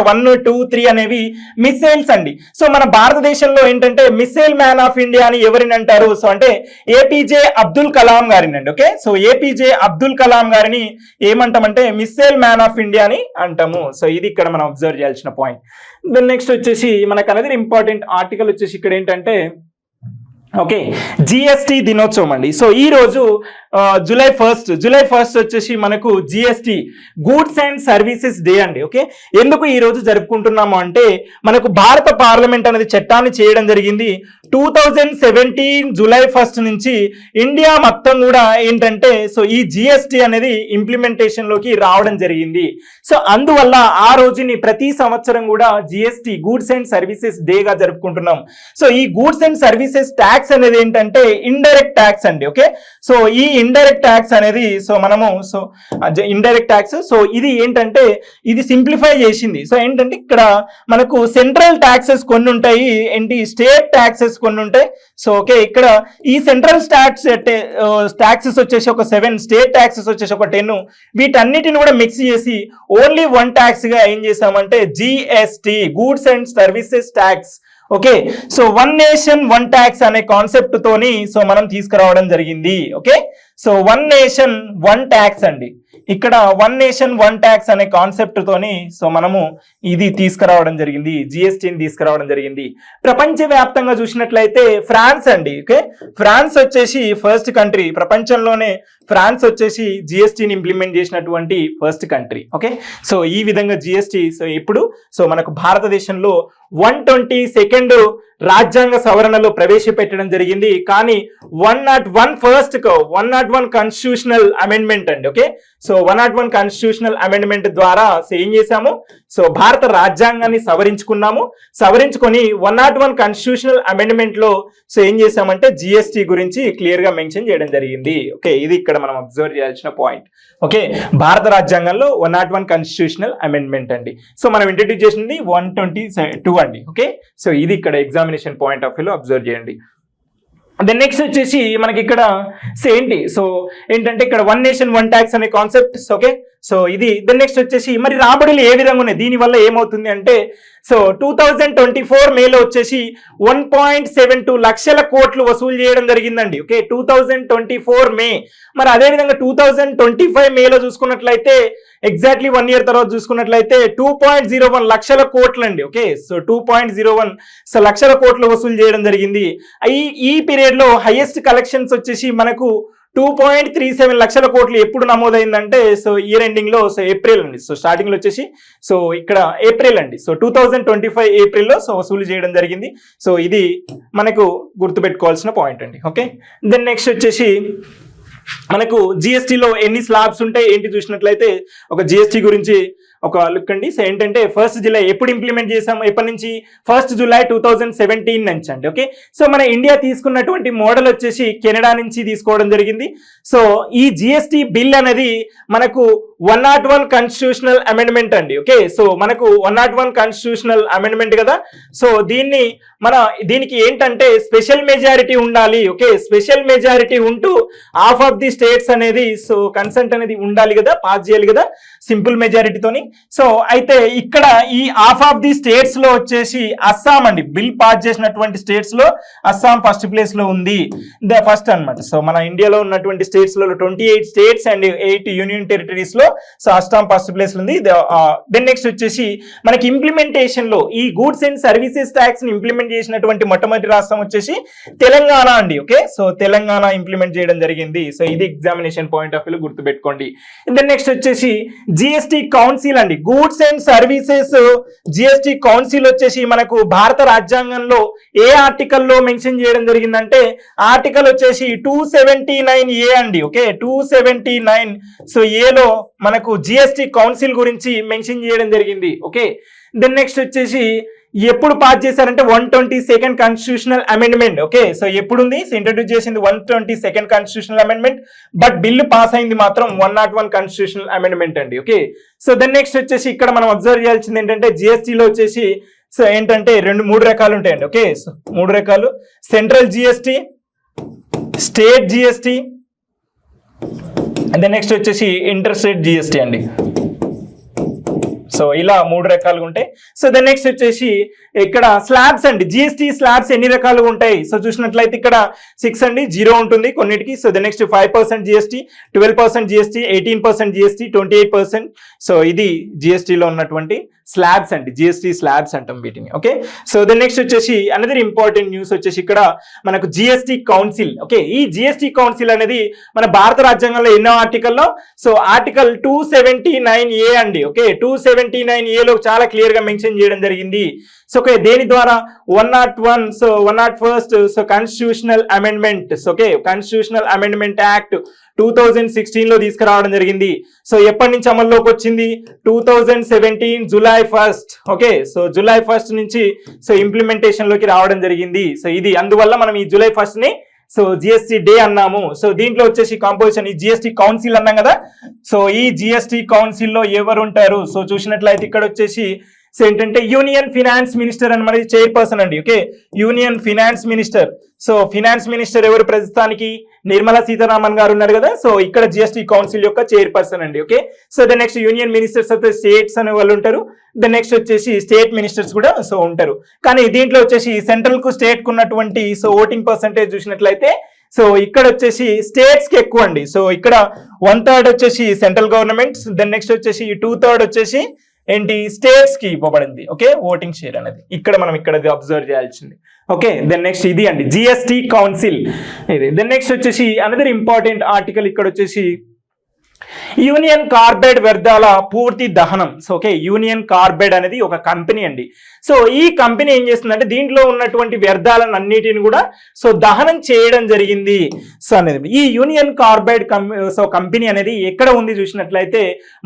Speaker 1: 1, 2, 3 అనేవి మిసైల్స్ అండి. సో మన భారతదేశంలో ఏంటంటే మిసైల్ మ్యాన్ ఆఫ్ ఇండియా అని ఎవరిని అంటారు? సో అంటే ఏపీజే అబ్దుల్ కలాం గారిని అండి. Okay, so APJ Abdul Kalam గారిని ఏమంటామంటే మిసైల్ మ్యాన్ ఆఫ్ ఇండియా అని అంటాము. సో ఇది ఇక్కడ మనం అబ్జర్వ్ చేయాల్సిన పాయింట్. దెన్ నెక్స్ట్ వచ్చేసి మనకు అనేది ఇంపార్టెంట్ ఆర్టికల్ వచ్చేసి ఇక్కడ ఏంటంటే ఓకే జిఎస్టి దినోత్సవం అండి. సో ఈ రోజు జూలై ఫస్ట్ వచ్చేసి మనకు GST goods and services day అండి. ఓకే, ఎందుకు ఈ రోజు జరుపుకుంటున్నాము అంటే మనకు భారత పార్లమెంట్ అనేది చట్టాన్ని చేయడం జరిగింది 2017 జూలై 1 నుంచి ఇండియా మొత్తం కూడా ఏంటంటే సో ఈ జిఎస్టి అనేది ఇంప్లిమెంటేషన్ లోకి రావడం జరిగింది. సో అందువల్ల ఆ రోజుని ప్రతి సంవత్సరం కూడా GST goods and services day గా జరుపుకుంటున్నాం. సో ఈ గూడ్స్ అండ్ సర్వీసెస్ ట్యాక్స్ అనేది ఏంటంటే ఇండైరెక్ట్ ట్యాక్స్ అండి. ఓకే, సో ఈ ఇండైరెక్ట్ ట్యాక్స్ అనేది సో మనము సో ఇండైరెక్ట్ ట్యాక్స్ సో ఇది ఏంటంటే ఇది సింప్లిఫై చేసింది. సో ఏంటంటే ఇక్కడ మనకు సెంట్రల్ ట్యాక్సెస్ కొన్ని ఉంటాయి, ఏంటి స్టేట్ ట్యాక్సెస్ కొన్ని ఉంటాయి. సో ఓకే, ఇక్కడ ఈ సెంట్రల్ ట్యాక్సెస్ వచ్చేసి ఒక 7, స్టేట్ ట్యాక్సెస్ వచ్చేసి ఒక 10, వీటన్నిటిని కూడా మిక్స్ చేసి ఓన్లీ వన్ ట్యాక్స్ గా ఏం చేసామంటే GST goods and services tax. Okay, so one nation one tax అనే కాన్సెప్ట్ తోని సో మనం తీసుకురావడం జరిగింది. Okay, so one nation one tax అండి. ఇక్కడ వన్ నేషన్ వన్ ట్యాక్స్ అనే కాన్సెప్ట్ తోని సో మనము ఇది తీసుకురావడం జరిగింది, జిఎస్టీని తీసుకురావడం జరిగింది. ప్రపంచవ్యాప్తంగా చూసినట్లయితే ఫ్రాన్స్ అండి. ఓకే, ఫ్రాన్స్ వచ్చేసి ఫస్ట్ కంట్రీ ప్రపంచంలోనే, ఫ్రాన్స్ వచ్చేసి జిఎస్టీని ఇంప్లిమెంట్ చేసినటువంటి ఫస్ట్ కంట్రీ. ఓకే, సో ఈ విధంగా జిఎస్టీ సో ఇప్పుడు సో మనకు భారతదేశంలో 122nd రాజ్యాంగ సవరణలో ప్రవేశపెట్టడం జరిగింది. కానీ 101 కాన్స్టిట్యూషనల్ అమెండ్మెంట్ అండి. ఓకే, సో 101 కాన్స్టిట్యూషనల్ అమెండ్మెంట్ ద్వారా సో ఏం చేశాము, సో భారత రాజ్యాంగాన్ని సవరించుకొని 101 కాన్స్టిట్యూషనల్ అమెండ్మెంట్ లో సో ఏం చేశామంటే జిఎస్టీ గురించి క్లియర్ గా మెన్షన్ చేయడం జరిగింది. ఓకే, ఇది ఇక్కడ మనం అబ్జర్వ్ చేయాల్సిన పాయింట్. ఓకే, భారత రాజ్యాంగంలో 101 కాన్స్టిట్యూషనల్ అమెండ్మెంట్ అండి. సో మనం ఇంట్రడ్యూస్ చేసింది 122 అండి. ఓకే, సో ఇది ఇక్కడ ఎగ్జామినేషన్ పాయింట్ ఆఫ్ వ్యూలో అబ్జర్వ్ చేయండి. దెన్ నెక్స్ట్ వచ్చేసి మనకి ఇక్కడ ఏంటి సో ఏంటంటే ఇక్కడ వన్ నేషన్ వన్ ట్యాక్స్ అనే కాన్సెప్ట్. ఓకే, సో ఇది దెన్ నెక్స్ట్ వచ్చేసి మరి రాబడులు ఏ విధంగా ఉన్నాయి, దీనివల్ల ఏమవుతుంది అంటే సో 2024 మేలో వచ్చేసి 1.72 లక్షల కోట్లు వసూలు చేయడం జరిగిందండి. ఓకే, 2024 మే. మరి అదేవిధంగా 2025 మేలో చూసుకున్నట్లయితే ఎగ్జాక్ట్లీ 1 year తర్వాత చూసుకున్నట్లయితే 2.01 లక్షల కోట్లు అండి. ఓకే, సో 2.01 లక్షల కోట్లు వసూలు చేయడం జరిగింది. ఈ పీరియడ్ లో హైయెస్ట్ కలెక్షన్స్ వచ్చేసి మనకు 2.37 లక్షల కోట్లు ఎప్పుడు నమోదైందంటే సో ఇయర్ ఎండింగ్ లో సో ఏప్రిల్ అండి. సో స్టార్టింగ్ లో వచ్చేసి సో ఇక్కడ ఏప్రిల్ అండి. సో 2025 ఏప్రిల్లో సో వసూలు చేయడం జరిగింది. సో ఇది మనకు గుర్తుపెట్టుకోవాల్సిన పాయింట్ అండి. ఓకే, దెన్ నెక్స్ట్ వచ్చేసి మనకు జిఎస్టీలో ఎన్ని స్లాబ్స్ ఉంటాయి ఏంటి చూసినట్లయితే ఒక జిఎస్టీ గురించి ఒక లుక్ అండి. సో ఏంటంటే 1 జూలై ఎప్పుడు ఇంప్లిమెంట్ చేసాము, ఎప్పటి నుంచి 1 జూలై 2017 నుంచి అండి. ఓకే, సో మన ఇండియా తీసుకున్నటువంటి మోడల్ వచ్చేసి కెనడా నుంచి తీసుకోవడం జరిగింది. సో ఈ జిఎస్టీ బిల్ అనేది మనకు 101 కాన్స్టిట్యూషనల్ అమెండ్మెంట్ అండి. ఓకే, సో మనకు 101 కాన్స్టిట్యూషనల్ అమెండ్మెంట్ కదా. సో దీనికి ఏంటంటే స్పెషల్ మెజారిటీ ఉండాలి. ఓకే, స్పెషల్ మెజారిటీ ఉంటూ హాఫ్ ఆఫ్ ది స్టేట్స్ అనేది సో కన్సెంట్ అనేది ఉండాలి కదా, పాస్ చేయాలి కదా సింపుల్ మెజారిటీతోని. సో అయితే ఇక్కడ ఈ హాఫ్ ఆఫ్ ది స్టేట్స్ లో వచ్చేసి అస్సాం అండి. బిల్ పాస్ చేసినటువంటి స్టేట్స్ లో అస్సాం ఫస్ట్ ప్లేస్ లో ఉంది, ఫస్ట్ అన్నమాట. సో మన ఇండియాలో ఉన్నటువంటి స్టేట్స్ లో 28 స్టేట్స్ అండ్ 8 యూనియన్ టెరిటరీస్ లో సో అస్సాం ఫస్ట్ ప్లేస్ ఉంది. దెన్ నెక్స్ట్ వచ్చేసి మనకి ఇంప్లిమెంటేషన్ లో ఈ గూడ్స్ అండ్ సర్వీసెస్ ట్యాక్స్ ని ఇంప్లిమెంట్ చేసినటువంటి మొట్టమొదటి రాష్ట్రం వచ్చేసి తెలంగాణ అండి. ఓకే, సో తెలంగాణ ఇంప్లిమెంట్ చేయడం జరిగింది. సో ఇది ఎగ్జామినేషన్ పాయింట్ ఆఫ్ వ్యూ గుర్తుపెట్టుకోండి. దెన్ నెక్స్ట్ వచ్చేసి జిఎస్టీ కౌన్సిల్ అండి, goods and services GST council వచ్చేసి మనకు భారత రాజ్యాంగంలో ఏ ఆర్టికల్లో మెన్షన్ చేయడం జరిగిందంటే ఆర్టికల్ వచ్చేసి 279A అండి. ఓకే, 279. సో ఏలో మనకు జిఎస్టి కౌన్సిల్ గురించి మెన్షన్ చేయడం జరిగింది. ఓకే, దెన్ నెక్స్ట్ వచ్చేసి ఎప్పుడు పాస్ చేశారంటే 122nd constitutional amendment. Okay, so ఎప్పుడుంది, ఇంట్రడ్యూస్ చేసింది 122nd constitutional amendment, but bill pass అయింది మాత్రం 101 కాన్స్టిట్యూషనల్ అమెండ్మెంట్ అండి. ఓకే, సో దెన్ నెక్స్ట్ వచ్చేసి ఇక్కడ మనం అబ్జర్వ్ చేయాల్సింది ఏంటంటే జిఎస్టీలో వచ్చేసి సో ఏంటంటే 3 రకాలు ఉంటాయండి. ఓకే, సో 3 రకాలు, central GST, state GST, then next వచ్చేసి ఇంటర్ స్టేట్ జిఎస్టీ అండి. సో ఇలా 3 రకాలుగా ఉంటాయి. సో దెన్ నెక్స్ట్ వచ్చేసి ఇక్కడ స్లాబ్స్ అండి, జిఎస్టీ స్లాబ్స్ ఎన్ని రకాలుగా ఉంటాయి. సో చూసినట్లయితే ఇక్కడ 6 అండి, 0 ఉంటుంది కొన్నిటికి. So then next 5% GST, 12% GST, 18% GST, 28%. So ఇది జిఎస్టీలో ఉన్నటువంటి స్లాబ్స్ అండి, జిఎస్టీ స్లాబ్స్ అంటాం వీటిని. ఓకే, సో దెన్ నెక్స్ట్ వచ్చేసి అనదర్ ఇంపార్టెంట్ న్యూస్ వచ్చేసి ఇక్కడ మనకు జిఎస్టీ కౌన్సిల్. ఓకే, ఈ జిఎస్టీ కౌన్సిల్ అనేది మన భారత రాజ్యాంగంలో ఎన్నో ఆర్టికల్లో, సో ఆర్టికల్ 279A అండి. ఓకే, 279Aలో చాలా క్లియర్ గా మెన్షన్ చేయడం జరిగింది. సో ఓకే, దేని ద్వారా 101, so 101st so constitutional amendment. Okay, constitutional amendment act 2016లో తీసుకురావడం జరిగింది. సో ఎప్పటి నుంచి అమల్లోకి వచ్చింది, 2017 జూలై 1. ఓకే, సో జూలై 1 నుంచి సో ఇంప్లిమెంటేషన్ లోకి రావడం జరిగింది. సో ఇది అందువల్ల మనం ఈ జూలై 1 ని సో జిఎస్టీ డే అన్నాము. సో దీంట్లో వచ్చేసి కాంపోజిషన్ ఈ జిఎస్టీ కౌన్సిల్ అన్నాం కదా. సో ఈ జిఎస్టీ కౌన్సిల్ లో ఎవరు ఉంటారు, సో చూసినట్లయితే ఇక్కడ వచ్చేసి సో ఏంటంటే యూనియన్ ఫినాన్స్ మినిస్టర్ అని మనకి చైర్పర్సన్ అండి. Okay, union finance minister. So finance minister ఎవరు ప్రస్తుతానికి, నిర్మలా సీతారామన్ గారు ఉన్నారు కదా. సో ఇక్కడ జిఎస్టీ కౌన్సిల్ యొక్క చైర్పర్సన్ అండి. Okay, so the next union ministers of the states అనే వాళ్ళు ఉంటారు. ద నెక్స్ట్ వచ్చేసి స్టేట్ మినిస్టర్స్ కూడా సో ఉంటారు. కానీ దీంట్లో వచ్చేసి సెంట్రల్ కు స్టేట్ కు ఉన్నటువంటి సో ఓటింగ్ పర్సంటేజ్ చూసినట్లయితే సో ఇక్కడ వచ్చేసి స్టేట్స్ కి ఎక్కువ అండి. సో ఇక్కడ 1/3 వచ్చేసి సెంట్రల్ గవర్నమెంట్, దెన్ నెక్స్ట్ వచ్చేసి 2/3 వచ్చేసి ఏంటి స్టేట్స్ కి ఇవ్వబడింది. ఓకే, ఓటింగ్ షేర్ అనేది ఇక్కడ మనం ఇక్కడ అబ్జర్వ్ చేయాల్సింది. ఓకే, దెన్ నెక్స్ట్ ఇది అండి జిఎస్టీ కౌన్సిల్ ఇది. దెన్ నెక్స్ట్ వచ్చేసి అనదర్ ఇంపార్టెంట్ ఆర్టికల్ ఇక్కడ వచ్చేసి యూనియన్ కార్బైడ్ వ్యర్థాల పూర్తి దహనం. సో ఓకే, యూనియన్ కార్బైడ్ అనేది ఒక కంపెనీ అండి. సో ఈ కంపెనీ ఏం చేస్తుందంటే దీంట్లో ఉన్నటువంటి వ్యర్థాలను అన్నిటిని కూడా సో దహనం చేయడం జరిగింది. సో అనేది ఈ యూనియన్ కార్బైడ్ సో కంపెనీ అనేది ఎక్కడ ఉంది చూసినట్లయితే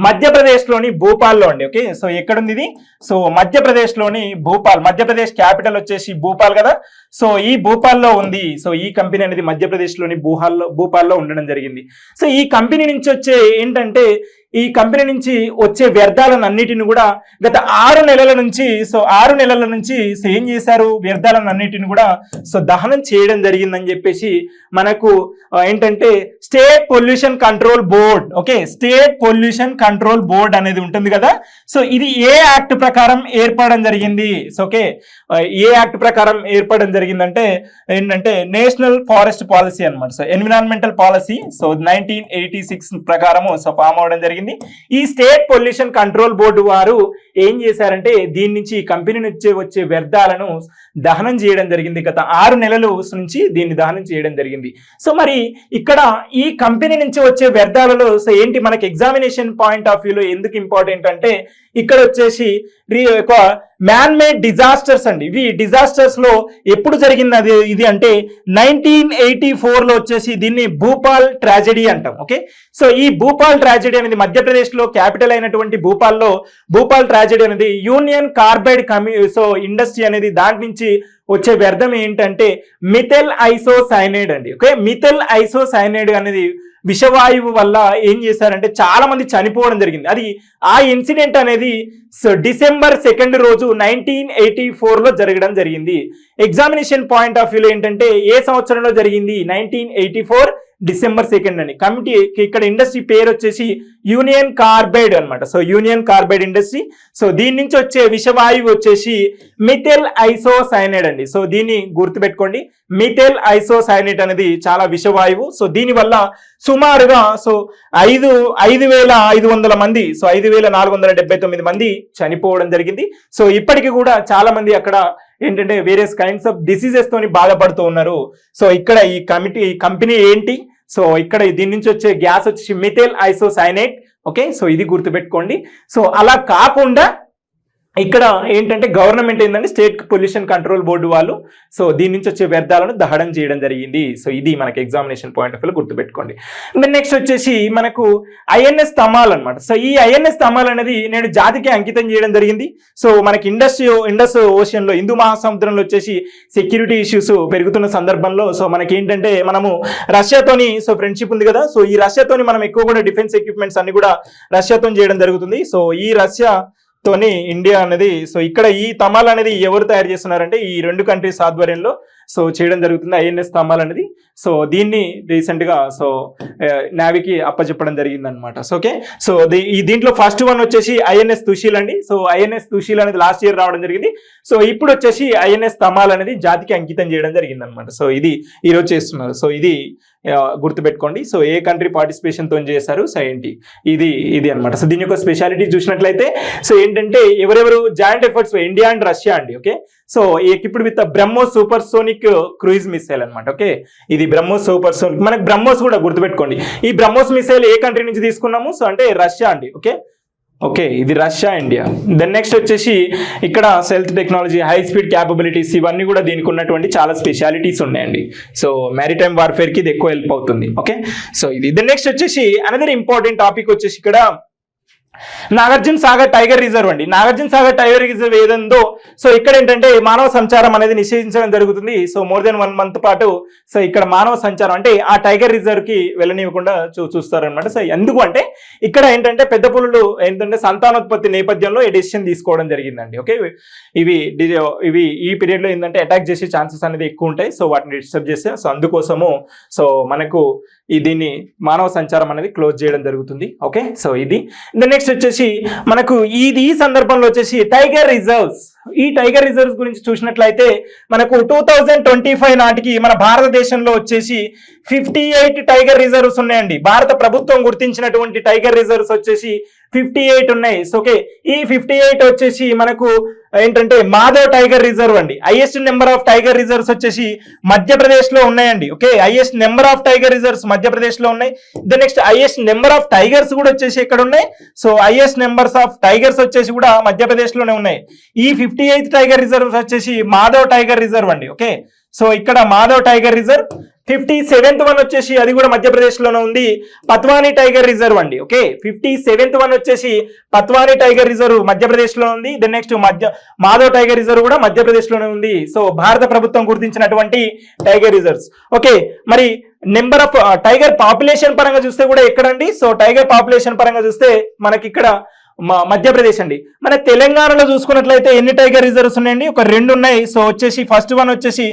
Speaker 1: మధ్యప్రదేశ్ లోని భోపాల్లో అండి. ఓకే, సో ఎక్కడ ఉంది ఇది, సో మధ్యప్రదేశ్ లోని భోపాల్, మధ్యప్రదేశ్ క్యాపిటల్ వచ్చేసి భోపాల్ కదా. సో ఈ భోపాల్లో ఉంది. సో ఈ కంపెనీ అనేది మధ్యప్రదేశ్ లోని భోపాల్లో ఉండడం జరిగింది. సో ఈ కంపెనీ నుంచి వచ్చే ఏంటంటే ఈ కంపెనీ నుంచి వచ్చే వ్యర్థాలను అన్నిటిని కూడా గత 6 నెలల నుంచి సో ఏం చేశారు, వ్యర్థాలను అన్నిటిని కూడా సో దహనం చేయడం జరిగిందని చెప్పేసి మనకు ఏంటంటే state pollution control board. Okay, state pollution control board అనేది ఉంటుంది కదా. సో ఇది ఏ యాక్ట్ ప్రకారం ఏర్పడడం జరిగింది. సో ఓకే, ఏ యాక్ట్ ప్రకారం ఏర్పడడం జరిగిందంటే ఏంటంటే నేషనల్ ఫారెస్ట్ పాలసీ అనమాట. సో ఎన్విరాన్మెంటల్ పాలసీ సో 1986 ప్రకారము సో ఫామ్ అవడం జరిగింది. ఈ స్టేట్ పొల్యూషన్ కంట్రోల్ బోర్డు వారు ఏం చేశారంటే దీని నుంచి ఈ కంపెనీ నుంచి వచ్చే వ్యర్థాలను దహనం చేయడం జరిగింది. గత 6 నెలల నుంచి దీన్ని దహనం చేయడం జరిగింది. సో మరి ఇక్కడ ఈ కంపెనీ నుంచి వచ్చే వ్యర్థాలలో సో ఏంటి మనకి ఎగ్జామినేషన్ పాయింట్ ఆఫ్ వ్యూలో ఎందుకు ఇంపార్టెంట్ అంటే ఇక్కడ వచ్చేసి ఒక మ్యాన్ మేడ్ డిజాస్టర్స్ అండి. ఇవి డిజాస్టర్స్ లో ఎప్పుడు జరిగింది అది ఇది అంటే 1984లో వచ్చేసి దీన్ని భూపాల్ ట్రాజెడీ అంటాం. ఓకే, సో ఈ భూపాల్ ట్రాజెడీ అనేది మధ్యప్రదేశ్ లో క్యాపిటల్ అయినటువంటి భూపాల్లో భూపాల్ ట్రాజెడీ అనేది యూనియన్ కార్బైడ్ సో ఇండస్ట్రీ అనేది దాని నుంచి వచ్చే వ్యర్థం ఏంటంటే మిథైల్ ఐసోసైనైడ్ అండి. ఓకే, మిథైల్ ఐసోసైనైడ్ అనేది విషవాయువు వల్ల ఏం చేశారంటే చాలా మంది చనిపోవడం జరిగింది. అది ఆ ఇన్సిడెంట్ అనేది డిసెంబర్ 2 రోజు 1984లో జరగడం జరిగింది. ఎగ్జామినేషన్ పాయింట్ ఆఫ్ వ్యూలో ఏంటంటే ఏ సంవత్సరంలో జరిగింది, 1984 డిసెంబర్ 2 అని. కమిటీ ఇక్కడ ఇండస్ట్రీ పేరు వచ్చేసి యూనియన్ కార్బైడ్ అనమాట. So union carbide industry. So దీని నుంచి వచ్చే విషవాయువు వచ్చేసి మిథైల్ ఐసోసైనైడ్ అండి. సో దీన్ని గుర్తుపెట్టుకోండి, మిథైల్ ఐసోసైనైడ్ అనేది చాలా విషవాయువు. సో దీని వల్ల సుమారుగా సో 5,500 మంది, సో 5,479 మంది చనిపోవడం జరిగింది. సో ఇప్పటికీ కూడా చాలా మంది అక్కడ ఏంటంటే వేరియస్ కైండ్స్ ఆఫ్ డిసీజెస్ తోని బాధపడుతూ ఉన్నారు. సో ఇక్కడ ఈ కంపెనీ ఏంటి, సో ఇక్కడ దీని నుంచి వచ్చే గ్యాస్ వచ్చి మిథైల్ ఐసోసైనైడ్. ఓకే, సో ఇది గుర్తుపెట్టుకోండి. సో అలా కాకుండా ఇక్కడ ఏంటంటే గవర్నమెంట్ ఏంటంటే స్టేట్ పొల్యూషన్ కంట్రోల్ బోర్డు వాళ్ళు సో దీని నుంచి వచ్చే వ్యర్థాలను దహనం చేయడం జరిగింది. సో ఇది మనకి ఎగ్జామినేషన్ పాయింట్ ఆఫ్ వ్యూ గుర్తుపెట్టుకోండి. నెక్స్ట్ వచ్చేసి మనకు ఐఎన్ఎస్ తమాల్ అనమాట. సో ఈ ఐఎన్ఎస్ తమాల్ అనేది నేను జాతికి అంకితం చేయడం జరిగింది. సో మనకి ఇండస్ ఓషన్ లో హిందూ మహాసముద్రంలో వచ్చేసి సెక్యూరిటీ ఇష్యూస్ పెరుగుతున్న సందర్భంలో సో మనకి ఏంటంటే మనము రష్యాతోని సో ఫ్రెండ్షిప్ ఉంది కదా, సో ఈ రష్యాతోని మనం ఎక్కువ కూడా డిఫెన్స్ ఎక్విప్మెంట్స్ అన్ని కూడా రష్యాతో చేయడం జరుగుతుంది. సో ఈ రష్యా తోని ఇండియా అనేది సో ఇక్కడ ఈ తమాల్ అనేది ఎవరు తయారు చేస్తున్నారంటే ఈ రెండు కంట్రీస్ ఆధ్వర్యంలో సో చేయడం జరుగుతుంది ఐఎన్ఎస్ తమాల్ అనేది. సో దీన్ని రీసెంట్ గా సో నేవీకి అప్పచెప్పడం జరిగింది అనమాట. సో ఓకే, సో దీంట్లో ఫస్ట్ వన్ వచ్చేసి ఐఎన్ఎస్ తుషీల్ అండి. సో ఐఎన్ఎస్ తుషీల్ అనేది లాస్ట్ ఇయర్ రావడం జరిగింది. సో ఇప్పుడు వచ్చేసి ఐఎన్ఎస్ తమాల్ అనేది జాతికి అంకితం చేయడం జరిగింది అనమాట. సో ఇది ఈరోజు చేస్తున్నారు. సో ఇది గుర్తుపెట్టుకోండి. సో ఏ కంట్రీ పార్టిసిపేషన్ తో చేశారు, సో ఏంటి ఇది అనమాట. సో దీని యొక్క స్పెషాలిటీ చూసినట్లయితే సో ఏంటంటే ఎవరెవరు joint efforts India and Russia అండి. ఓకే, సో ఇప్పుడు with BrahMos super sonic cruise missile అనమాట. ఓకే, ఇది బ్రహ్మోస్ సూపర్ సోనిక్. మనకు బ్రహ్మోస్ కూడా గుర్తుపెట్టుకోండి. ఈ బ్రహ్మోస్ మిసైల్ ఏ కంట్రీ నుంచి తీసుకున్నాము, సో అంటే రష్యా అండి. ఓకే, ఇది రష్యా, ఇండియా. దెన్ నెక్స్ట్ వచ్చేసి ఇక్కడ stealth technology, high speed capabilities ఇవన్నీ కూడా దీనికి ఉన్నటువంటి చాలా స్పెషాలిటీస్ ఉన్నాయండి. సో మ్యారిటైమ్ వార్ఫేర్ కి ఇది ఎక్కువ హెల్ప్ అవుతుంది. ఓకే, సో ఇది. దెన్ నెక్స్ట్ వచ్చేసి అనదర్ ఇంపార్టెంట్ టాపిక్ వచ్చేసి ఇక్కడ నాగార్జున సాగర్ టైగర్ రిజర్వ్ అండి. నాగార్జున సాగర్ టైగర్ రిజర్వ్ ఏదందో సో ఇక్కడ ఏంటంటే మానవ సంచారం అనేది నిషేధించడం జరుగుతుంది. సో మోర్ దెన్ 1 month పాటు సో ఇక్కడ మానవ సంచారం అంటే ఆ టైగర్ రిజర్వ్ కి వెళ్ళనివ్వకుండా చూస్తారనమాట. సో ఎందుకు అంటే ఇక్కడ ఏంటంటే పెద్ద పులులు ఏంటంటే సంతానోత్పత్తి నేపథ్యంలో ఈ డెసిషన్ తీసుకోవడం జరిగిందండి. ఓకే, ఇవి ఈ పీరియడ్ లో ఏంటంటే అటాక్ చేసే ఛాన్సెస్ అనేది ఎక్కువ ఉంటాయి. సో వాటిని డిస్టర్బ్ చేస్తే సో అందుకోసము సో మనకు దీన్ని మానవ సంచారం అనేది క్లోజ్ చేయడం జరుగుతుంది. ఓకే, సో ఇది. నెక్స్ట్ వచ్చేసి మనకు ఈ సందర్భంలో వచ్చేసి టైగర్ రిజర్వ్స్, ఈ టైగర్ రిజర్వ్స్ గురించి చూసినట్లయితే మనకు 2025 నాటికి మన భారతదేశంలో వచ్చేసి 58 టైగర్ రిజర్వ్స్ ఉన్నాయండి. భారత ప్రభుత్వం గుర్తించినటువంటి టైగర్ రిజర్వ్స్ వచ్చేసి 58 ఉన్నాయి. సో ఓకే, ఈ 58 వచ్చేసి మనకు ఏంటంటే మాధవ్ టైగర్ రిజర్వ్ అండి. Highest number of tiger reserves వచ్చేసి మధ్యప్రదేశ్ లో ఉన్నాయండి. Okay, highest number of tiger reserves Madhya Pradesh లో ఉన్నాయి. The next highest number of tigers కూడా వచ్చేసి ఎక్కడ ఉన్నాయి, so highest numbers of tigers వచ్చేసి కూడా మధ్యప్రదేశ్ లోనే ఉన్నాయి. ఈ 58 టైగర్ రిజర్వ్స్ వచ్చేసి మాధవ్ టైగర్ రిజర్వ్ అండి. ఓకే, సో ఇక్కడ Madhav tiger reserve. 57th one వచ్చేసి అది కూడా మధ్యప్రదేశ్ లోనే ఉంది, పత్వాని టైగర్ రిజర్వ్ అండి. ఓకే, 57th వన్ వచ్చేసి పత్వాని టైగర్ రిజర్వ్ మధ్యప్రదేశ్ లో ఉంది. Then next Madhav tiger reserve కూడా మధ్యప్రదేశ్ లోనే ఉంది. సో భారత ప్రభుత్వం గుర్తించినటువంటి టైగర్ రిజర్వ్స్. ఓకే, మరి నెంబర్ ఆఫ్ టైగర్ పాపులేషన్ పరంగా చూస్తే కూడా ఎక్కడండి, సో టైగర్ పాపులేషన్ పరంగా చూస్తే మనకి ఇక్కడ మధ్యప్రదేశ్ అండి. మన తెలంగాణలో చూసుకున్నట్లయితే ఎన్ని టైగర్ రిజర్వ్స్ ఉన్నాయండి, ఒక 2 ఉన్నాయి. సో వచ్చేసి ఫస్ట్ వన్ వచ్చేసి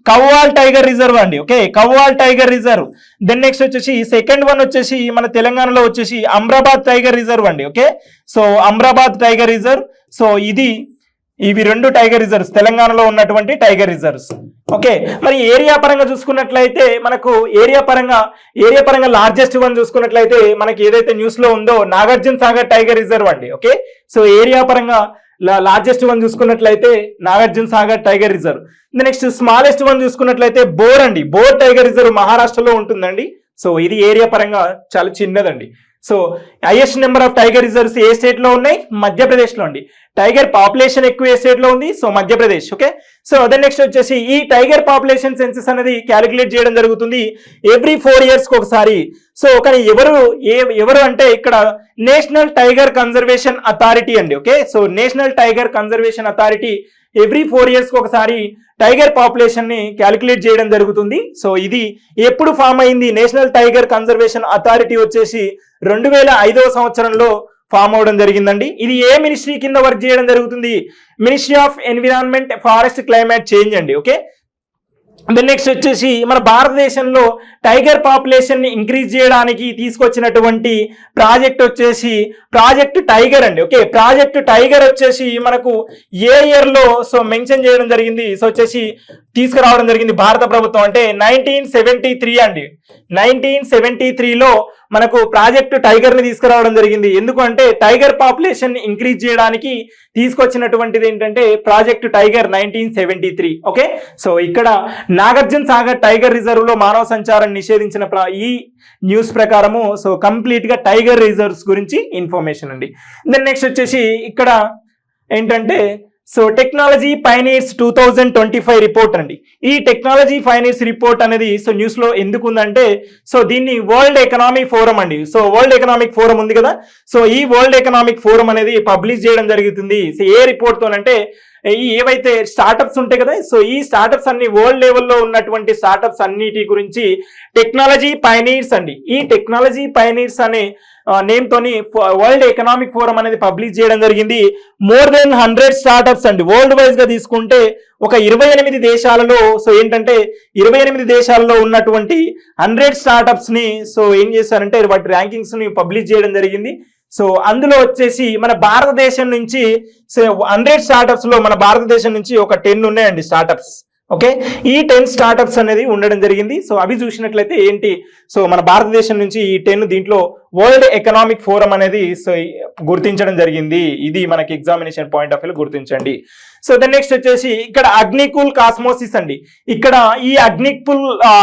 Speaker 1: కవ్వాల్ టైగర్ రిజర్వ్ అండి. Okay, Kawal tiger reserve. Then next వచ్చేసి సెకండ్ వన్ వచ్చేసి మన తెలంగాణలో వచ్చేసి అమ్రాబాద్ టైగర్ రిజర్వ్ అండి. Okay, so Amrabad tiger reserve. So ఇవి 2 టైగర్ రిజర్వ్స్ తెలంగాణలో ఉన్నటువంటి టైగర్ రిజర్వ్స్. ఓకే, మరి ఏరియా పరంగా చూసుకున్నట్లయితే మనకు ఏరియా పరంగా లార్జెస్ట్ వన్ చూసుకున్నట్లయితే మనకి ఏదైతే న్యూస్ లో ఉందో నాగార్జున సాగర్ టైగర్ రిజర్వ్ అండి. ఓకే, సో ఏరియా పరంగా లార్జెస్ట్ వన్ చూసుకున్నట్లయితే Nagarjuna Sagar tiger reserve. Next smallest one చూసుకున్నట్లయితే బోర్ అండి. బోర్ టైగర్ రిజర్వ్ మహారాష్ట్రలో ఉంటుందండి. సో ఇది ఏరియా పరంగా చాలా చిన్నదండి. So highest number of tiger reserves ఏ స్టేట్ లో ఉన్నాయి, మధ్యప్రదేశ్ లో అండి. టైగర్ పాపులేషన్ ఎక్కువ ఏ స్టేట్ లో ఉంది, సో మధ్యప్రదేశ్. ఓకే, సో అదే నెక్స్ట్ వచ్చేసి ఈ టైగర్ పాపులేషన్ సెన్సెస్ అనేది క్యాలిక్యులేట్ చేయడం జరుగుతుంది ఎవ్రీ 4 years ఒకసారి. సో కానీ ఎవరు అంటే ఇక్కడ నేషనల్ టైగర్ కన్జర్వేషన్ అథారిటీ అండి. Okay, so national tiger conservation authority every 4 years ఒకసారి టైగర్ పాపులేషన్ ని క్యాలిక్యులేట్ చేయడం జరుగుతుంది. సో ఇది ఎప్పుడు ఫామ్ అయింది, నేషనల్ టైగర్ కన్జర్వేషన్ అథారిటీ వచ్చేసి 2005వ సంవత్సరంలో ఫామ్ అవడం జరిగిందండి. ఇది ఏ మినిస్ట్రీ కింద వర్క్ చేయడం జరుగుతుంది, ministry of environment, forest, climate change అండి. ఓకే, దెన్ నెక్స్ట్ వచ్చేసి మన భారతదేశంలో టైగర్ పాపులేషన్ ని ఇంక్రీజ్ చేయడానికి తీసుకొచ్చినటువంటి ప్రాజెక్ట్ వచ్చేసి ప్రాజెక్ట్ టైగర్ అండి. ఓకే, ప్రాజెక్ట్ టైగర్ వచ్చేసి మనకు ఏ ఇయర్ లో సో మెన్షన్ చేయడం జరిగింది, సో వచ్చేసి తీసుకురావడం జరిగింది భారత ప్రభుత్వం అంటే 1973 అండి. 1973లో మనకు ప్రాజెక్ట్ టైగర్ ని తీసుకురావడం జరిగింది. ఎందుకంటే టైగర్ పాపులేషన్ ఇంక్రీజ్ చేయడానికి తీసుకొచ్చినటువంటిది ఏంటంటే ప్రాజెక్ట్ టైగర్ 1973. ఓకే, సో ఇక్కడ నాగార్జున సాగర్ టైగర్ రిజర్వ్ లో మానవ సంచారం నిషేధించిన ఈ న్యూస్ ప్రకారము సో కంప్లీట్ గా టైగర్ రిజర్వ్స్ గురించి ఇన్ఫర్మేషన్ అండి. దెన్ నెక్స్ట్ వచ్చేసి ఇక్కడ ఏంటంటే సో టెక్నాలజీ పైనీర్స్ 2025 రిపోర్ట్ అండి. ఈ టెక్నాలజీ పైనీర్స్ రిపోర్ట్ అనేది సో న్యూస్ లో ఎందుకు ఉందంటే సో దీన్ని వరల్డ్ ఎకనామిక్ ఫోరం అండి. సో వరల్డ్ ఎకనామిక్ ఫోరం ఉంది కదా, సో ఈ వరల్డ్ ఎకనామిక్ ఫోరం అనేది పబ్లిష్ చేయడం జరుగుతుంది. సో ఏ రిపోర్ట్ తోనంటే ఈ ఏవైతే స్టార్టప్స్ ఉంటాయి కదా, సో ఈ స్టార్టప్స్ అన్ని వరల్డ్ లెవెల్లో ఉన్నటువంటి స్టార్టప్స్ అన్నిటి గురించి టెక్నాలజీ పైనీర్స్ అండి. ఈ టెక్నాలజీ పైనీర్స్ అనే నేమ్ తోని వరల్డ్ ఎకనామిక్ ఫోరం అనేది పబ్లిష్ చేయడం జరిగింది. మోర్ దెన్ 100 స్టార్టప్స్ అండి. వరల్డ్ వైజ్ గా తీసుకుంటే ఒక 28 దేశాలలో సో ఏంటంటే 28 దేశాలలో ఉన్నటువంటి 100 స్టార్టప్స్ ని సో ఏం చేశారంటే వాటి ర్యాంకింగ్స్ ని పబ్లిష్ చేయడం జరిగింది. సో అందులో వచ్చేసి మన భారతదేశం నుంచి 100 స్టార్టప్స్ లో మన భారతదేశం నుంచి ఒక 10 ఉన్నాయండి స్టార్టప్స్. ఓకే, ఈ 10 స్టార్టప్స్ అనేది ఉండడం జరిగింది. సో అవి చూసినట్లయితే ఏంటి, సో మన భారతదేశం నుంచి ఈ 10 దీంట్లో వరల్డ్ ఎకనామిక్ ఫోరం అనేది సో గుర్తించడం జరిగింది. ఇది మనకి ఎగ్జామినేషన్ పాయింట్ ఆఫ్ వ్యూ గుర్తించండి. సో దెన్ నెక్స్ట్ వచ్చేసి ఇక్కడ అగ్నికుల్ కాస్మోసిస్ అండి. ఇక్కడ ఈ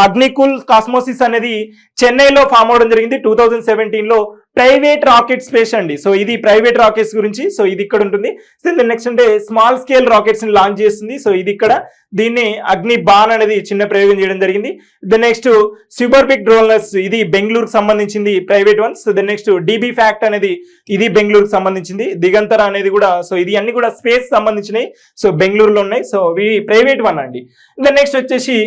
Speaker 1: అగ్నికుల్ కాస్మోసిస్ అనేది చెన్నైలో ఫామ్ అవడం జరిగింది 2017లో. ప్రైవేట్ రాకెట్ స్పేస్ అండి. సో ఇది ప్రైవేట్ రాకెట్స్ గురించి, సో ఇది ఇక్కడ ఉంటుంది. సో నెక్స్ట్ అంటే స్మాల్ స్కేల్ రాకెట్స్ ని లాంచ్ చేస్తుంది. సో ఇది ఇక్కడ దీన్ని అగ్ని బాన్ అనేది చిన్న ప్రయోగం చేయడం జరిగింది. దెన్ నెక్స్ట్ సూపర్ బిగ్ డ్రోన్లెస్, ఇది బెంగళూరుకు సంబంధించింది private ones. Then next DB fact అనేది ఇది బెంగళూరుకు సంబంధించింది. దిగంతర అనేది కూడా సో ఇది అన్ని కూడా స్పేస్ సంబంధించినవి, సో బెంగళూరులో ఉన్నాయి. సో ఇవి ప్రైవేట్ వన్ అండి. దెన్ నెక్స్ట్ వచ్చేసి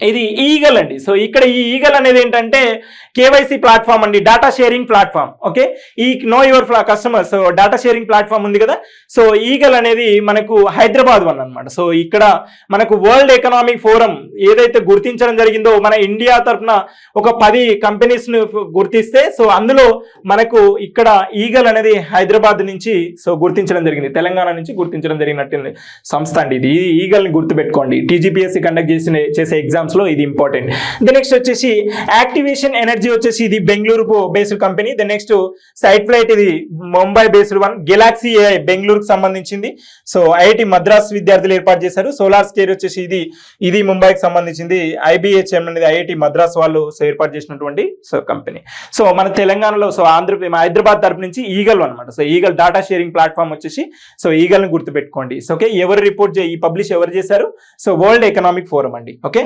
Speaker 1: ఇది ఈగల్ అండి. సో ఇక్కడ ఈ ఈగల్ అనేది ఏంటంటే కేవైసీ ప్లాట్ఫామ్ అండి, డేటా షేరింగ్ ప్లాట్ఫామ్. ఓకే, ఈ know your customers data sharing platform ఉంది కదా, సో ఈగల్ అనేది మనకు హైదరాబాద్ వన్ అనమాట. సో ఇక్కడ మనకు వరల్డ్ ఎకనామిక్ ఫోరం ఏదైతే గుర్తించడం జరిగిందో మన ఇండియా తరఫున ఒక 10 కంపెనీస్ ను గుర్తిస్తే సో అందులో మనకు ఇక్కడ ఈగల్ అనేది హైదరాబాద్ నుంచి సో గుర్తించడం జరిగింది, తెలంగాణ నుంచి గుర్తించడం జరిగినట్టు సంస్థ అండి ఇది. ఈగల్ ని గుర్తుపెట్టుకోండి, టీజీపీఎస్సీ కండక్ట్ చేసే ఎగ్జామ్స్ లో ఇది ఇంపార్టెంట్. ద నెక్స్ట్ వచ్చేసి యాక్టివేషన్ ఎనర్జీ వచ్చేసి ఇది Bengaluru based company. The next sight flight ఇది Mumbai based one. Galaxy AI బెంగళూరుకు సంబంధించింది. సో ఐఐటి మద్రాస్ విద్యార్థులు ఏర్పాటు చేశారు. సోలార్ స్కేర్ వచ్చేసి ఇది ముంబైకి సంబంధించింది. ఐబిహెచ్ఎం అనేది ఐఐటి మద్రాస్ వాళ్ళు ఏర్పాటు చేసినటువంటి సో కంపెనీ. సో మన తెలంగాణలో సో హైదరాబాద్ తరపు నుంచి ఈగల్ అనమాట. So eagle data sharing platform వచ్చేసి సో ఈగల్ ని గుర్తుపెట్టుకోండి. సో ఓకే, ఎవరు రిపోర్ట్ ఈ పబ్లిష్ ఎవరు చేశారు, సో వరల్డ్ ఎకనామిక్ ఫోరం అండి. ఓకే,